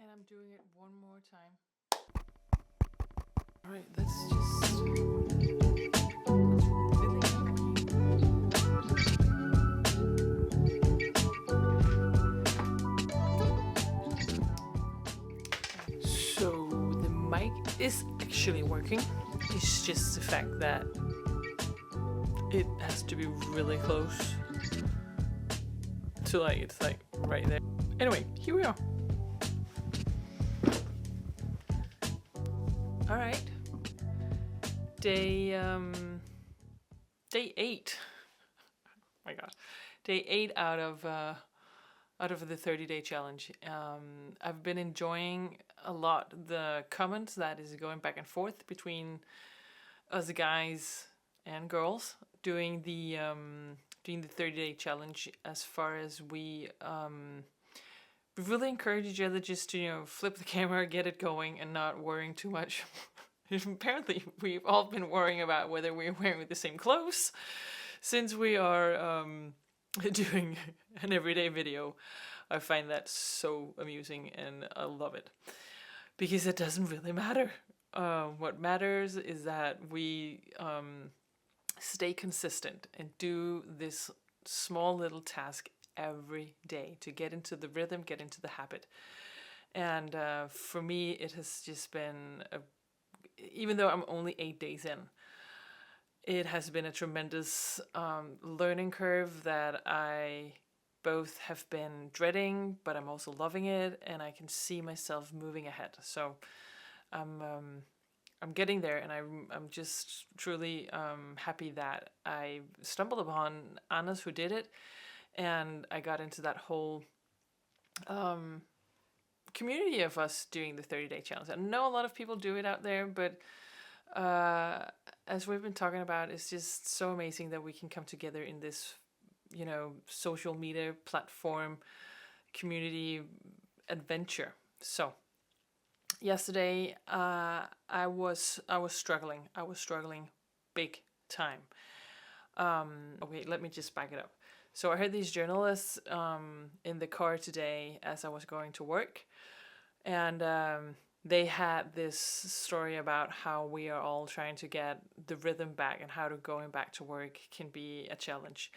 And I'm doing it one more time. All right, let's just so the mic is actually working. It's just the fact that it has to be really close to it's like right there. Anyway, here we are. All right. Day 8. Oh my god. Day 8 out of the 30-day challenge. I've been enjoying a lot the comments that is going back and forth between us guys and girls doing the 30-day challenge. As far as we really encourage each other just to flip the camera, get it going, and not worrying too much. Apparently, we've all been worrying about whether we're wearing the same clothes since we are doing an everyday video. I find that so amusing and I love it because it doesn't really matter. What matters is that we stay consistent and do this small little task every day to get into the rhythm, get into the habit. And for me, it has just been, even though I'm only 8 days in, it has been a tremendous learning curve that I both have been dreading, but I'm also loving it, and I can see myself moving ahead. So I'm getting there, and I'm just truly happy that I stumbled upon Anna's who did it, and I got into that whole community of us doing the 30-day challenge. I know a lot of people do it out there, but as we've been talking about, it's just so amazing that we can come together in this, social media platform community adventure. So yesterday, I was struggling. I was struggling big time. Okay, let me just back it up. So I heard these journalists in the car today as I was going to work, and they had this story about how we are all trying to get the rhythm back and how to going back to work can be a challenge.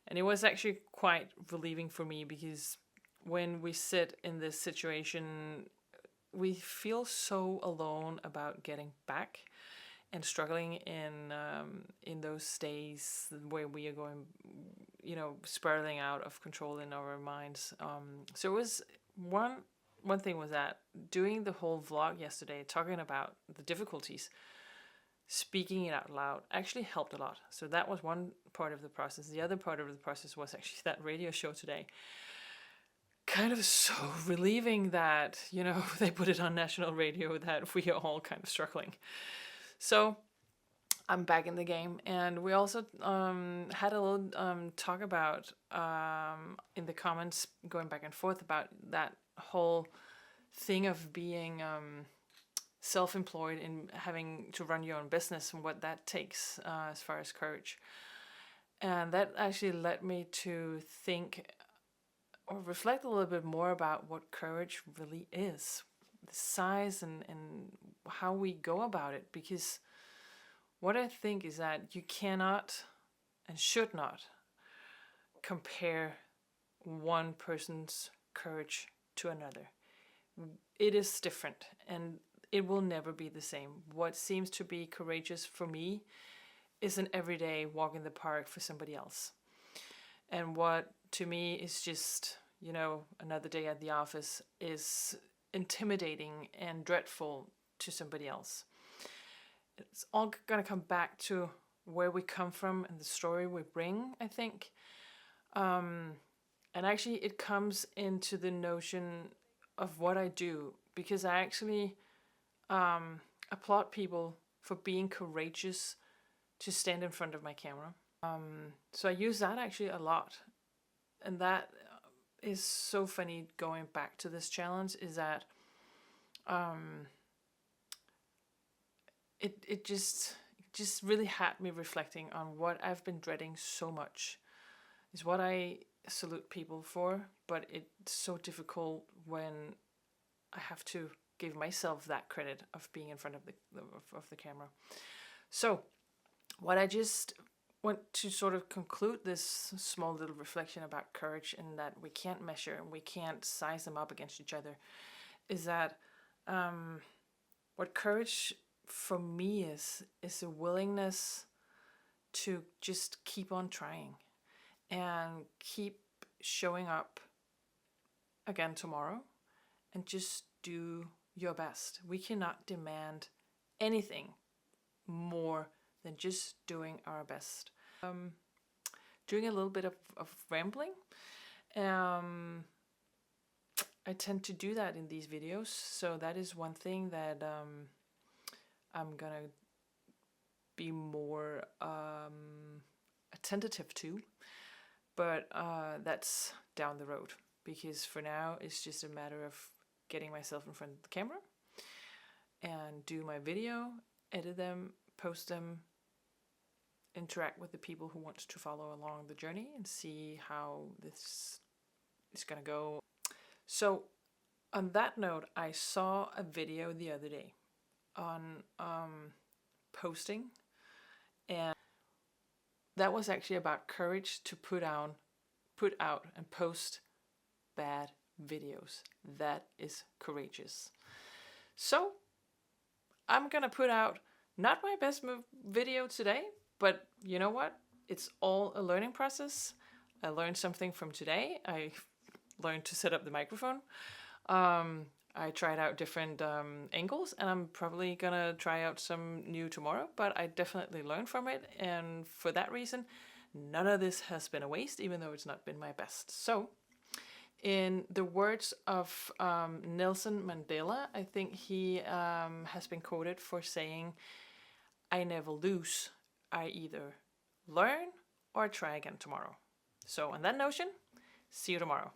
And it was actually quite relieving for me because when we sit in this situation, we feel so alone about getting back and struggling in those days where we are going, spiraling out of control in our minds. So it was one thing was that doing the whole vlog yesterday, talking about the difficulties, speaking it out loud actually helped a lot. So that was one part of the process. The other part of the process was actually that radio show today. Kind of so relieving that, they put it on national radio, that we are all kind of struggling. So I'm back in the game, and we also had a little talk about in the comments going back and forth about that whole thing of being self-employed and having to run your own business and what that takes as far as courage. And that actually led me to think or reflect a little bit more about what courage really is, the size and how we go about it. Because what I think is that you cannot and should not compare one person's courage to another. It is different and it will never be the same. What seems to be courageous for me is an everyday walk in the park for somebody else. And what to me is just, another day at the office is intimidating and dreadful to somebody else. It's all going to come back to where we come from and the story we bring, I think. And actually it comes into the notion of what I do, because I actually applaud people for being courageous to stand in front of my camera. So I use that actually a lot. And that is so funny going back to this challenge, is that it just really had me reflecting on what I've been dreading so much. Is what I salute people for, but it's so difficult when I have to give myself that credit of being in front of the camera. So what I just want to sort of conclude this small little reflection about courage, and that we can't measure and we can't size them up against each other, is that what courage for me is a willingness to just keep on trying and keep showing up again tomorrow and just do your best. We cannot demand anything more than just doing our best. Doing a little bit of rambling. I tend to do that in these videos, so that is one thing that I'm gonna be more attentive to, but that's down the road, because for now it's just a matter of getting myself in front of the camera and do my video, edit them, post them, interact with the people who want to follow along the journey and see how this is gonna go. So on that note, I saw a video the other day on posting, and that was actually about courage to put out and post bad videos. That is courageous. So I'm gonna put out not my best video today, but you know what? It's all a learning process. I learned something from today. I learned to set up the microphone. I tried out different angles, and I'm probably gonna try out some new tomorrow, but I definitely learned from it, and for that reason, none of this has been a waste, even though it's not been my best. So, in the words of Nelson Mandela, I think he has been quoted for saying, "I never lose. I either learn or try again tomorrow." So on that notion, see you tomorrow.